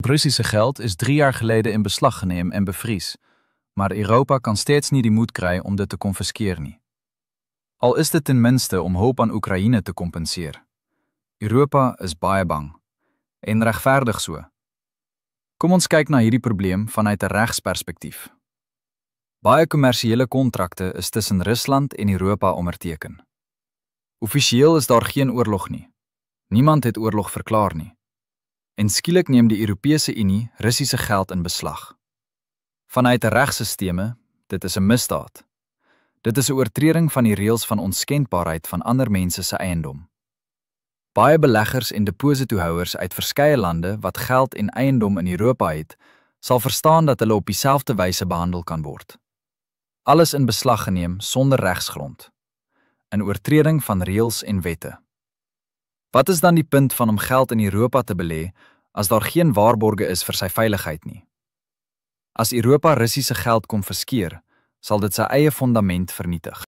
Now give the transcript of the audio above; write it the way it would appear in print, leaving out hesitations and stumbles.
Russische geld is 3 jaar geleden in beslag geneem en bevries, maar Europa kan steeds niet die moed krijgen om dit te confisceren nie. Al is dit ten minste om hulp aan Oekraïne te compenseren. Europa is baie bang, en regverdig so. Kom ons kyk na hierdie probleem vanuit 'n regsperspektief. Baie kommersiële kontrakte is tussen Rusland en Europa onderteken. Offisieel is daar geen oorlog nie. Niemand het oorlog verklaar nie. En skielik neem die Europese Unie Russiese geld in beslag. Vanuit 'n regstelsel, dit is 'n misdaad. Dit is 'n oortreding van die reëls van onskendbaarheid van ander mense se eiendom. Baie beleggers en depositohouers uit verskeie lande wat geld en eiendom in Europa het, sal verstaan dat hulle op dieselfde wyse behandel kan word. Alles in beslag geneem sonder regsgrond. 'n Oortreding van reëls en wette. Wat is dan die punt van om geld in Europa te belê as daar geen waarborge is vir sy veiligheid nie? As Europa Russiese geld konfiskeer, sal dit sy eie fondament vernietig.